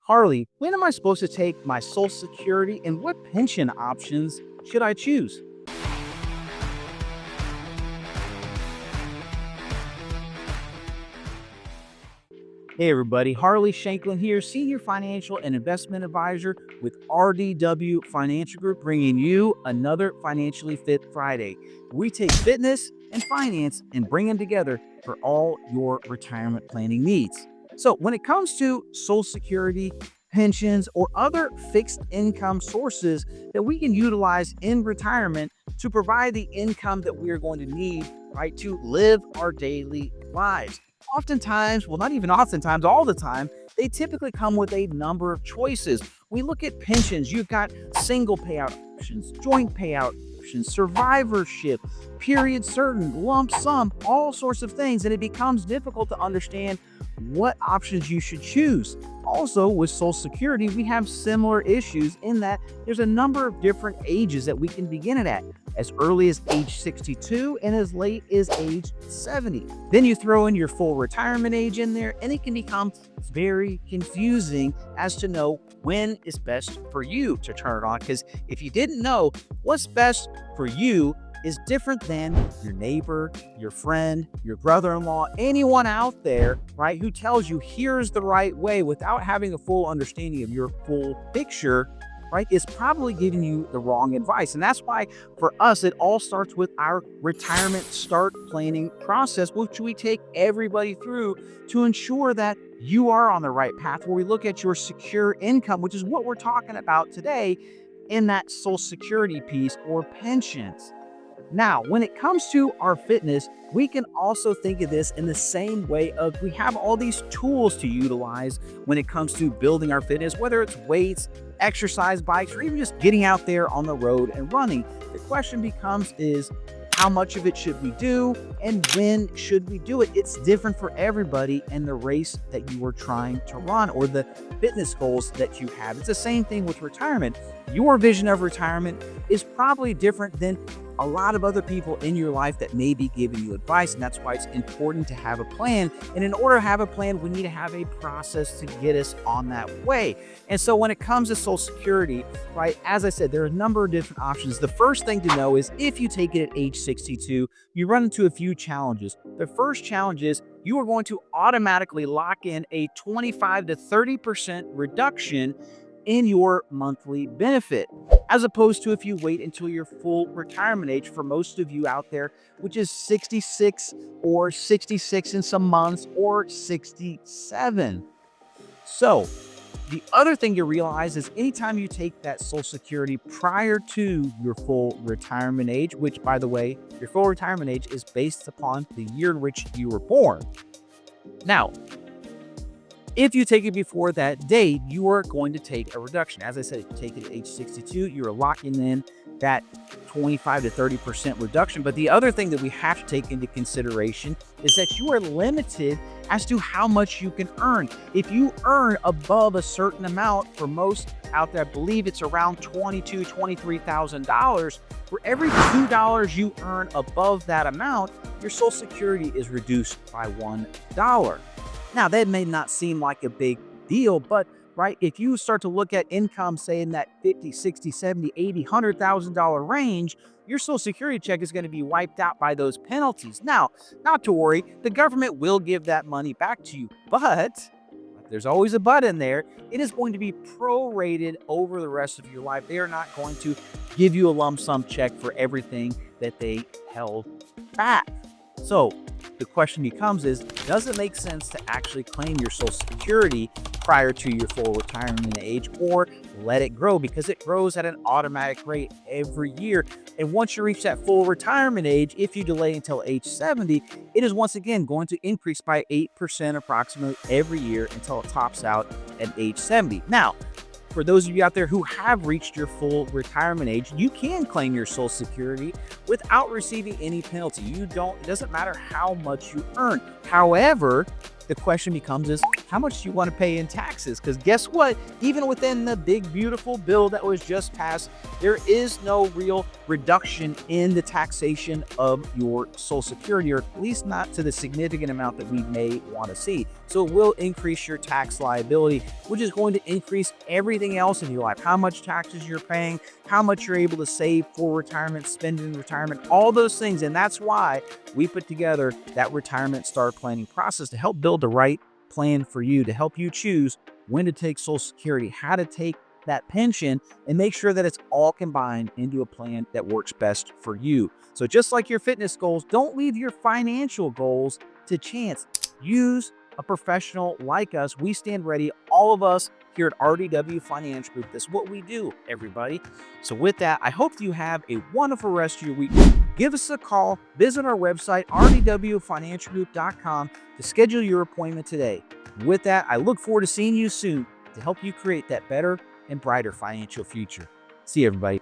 Harley, when am I supposed to take my Social Security and what pension options should I choose? Hey everybody, 𝗃𝗶𝗀𝗶𝗺𝗆 here, Senior Financial and Investment Advisor with RDW Financial Group, bringing you another Financially Fit Friday. We take fitness and finance and bring them together for all your retirement planning needs. So when it comes to Social Security, pensions, or other fixed income sources that we can utilize in retirement to provide the income that we are going to need, right, to live our daily lives. Oftentimes, well, not even oftentimes, all the time, they typically come with a number of choices. We look at pensions, you've got single payout options, joint payout options, survivorship, period certain, lump sum, all sorts of things, and it becomes difficult to understand what options you should choose. Also, with Social Security, we have similar issues in that there's a number of different ages that we can begin it at, as early as age 62 and as late as age 70. Then you throw in your full retirement age in there, and it can become very confusing as to know when is best for you to turn it on. Because if you didn't know, what's best for you is different than your neighbor, your friend, your brother-in-law, anyone out there, right, who tells you here's the right way without having a full understanding of your full picture, right, is probably giving you the wrong advice. And that's why for us, it all starts with our retirement start planning process, which we take everybody through to ensure that you are on the right path, where we look at your secure income, which is what we're talking about today in that Social Security piece, or pensions. Now, when it comes to our fitness, we can also think of this in the same way of we have all these tools to utilize when it comes to building our fitness, whether it's weights, exercise bikes, or even just getting out there on the road and running. The question becomes is how much of it should we do and when should we do it? It's different for everybody and the race that you are trying to run or the fitness goals that you have. It's the same thing with retirement. Your vision of retirement is probably different than a lot of other people in your life that may be giving you advice, and that's why it's important to have a plan. And in order to have a plan, we need to have a process to get us on that way. And so when it comes to Social Security, right, as I said, there are a number of different options. The first thing to know is if you take it at age 62, you run into a few challenges. The first challenge is you are going to automatically lock in a 25 to 30% reduction in your monthly benefit, as opposed to if you wait until your full retirement age for most of you out there, which is 66 or 66 in some months or 67. So the other thing you realize is anytime you take that Social Security prior to your full retirement age, which by the way, your full retirement age is based upon the year in which you were born. Now, if you take it before that date, you are going to take a reduction. As I said, if you take it at age 62, you're locking in that 25 to 30% reduction. But the other thing that we have to take into consideration is that you are limited as to how much you can earn. If you earn above a certain amount, for most out there, I believe it's around $22,000, $23,000, for every $2 you earn above that amount, your Social Security is reduced by $1. Now, that may not seem like a big deal, but right, if you start to look at income, say in that $50,000, $60,000, $70,000, $80,000, $100,000 range, your Social Security check is going to be wiped out by those penalties. Now, not to worry, the government will give that money back to you, but there's always a but in there. It is going to be prorated over the rest of your life. They are not going to give you a lump sum check for everything that they held back. So the question becomes is, does it make sense to actually claim your Social Security prior to your full retirement age, or let it grow? Because it grows at an automatic rate every year. And once you reach that full retirement age, if you delay until age 70, it is once again going to increase by 8% approximately every year until it tops out at age 70. Now, for those of you out there who have reached your full retirement age, you can claim your Social Security without receiving any penalty. It doesn't matter how much you earn. However, the question becomes is, how much do you want to pay in taxes? Because guess what? Even within the big, beautiful bill that was just passed, there is no real reduction in the taxation of your Social Security, or at least not to the significant amount that we may want to see. So it will increase your tax liability, which is going to increase everything else in your life. How much taxes you're paying, how much you're able to save for retirement, spend in retirement, all those things. And that's why we put together that retirement STAR planning process to help build the right plan for you, to help you choose when to take Social Security, how to take that pension, and make sure that it's all combined into a plan that works best for you. So just like your fitness goals, don't leave your financial goals to chance. Use a professional like us. We stand ready. All of us here at RDW Financial Group. That's what we do, everybody. So with that, I hope you have a wonderful rest of your week. Give us a call. Visit our website, rdwfinancialgroup.com, to schedule your appointment today. With that, I look forward to seeing you soon to help you create that better and brighter financial future. See you, everybody.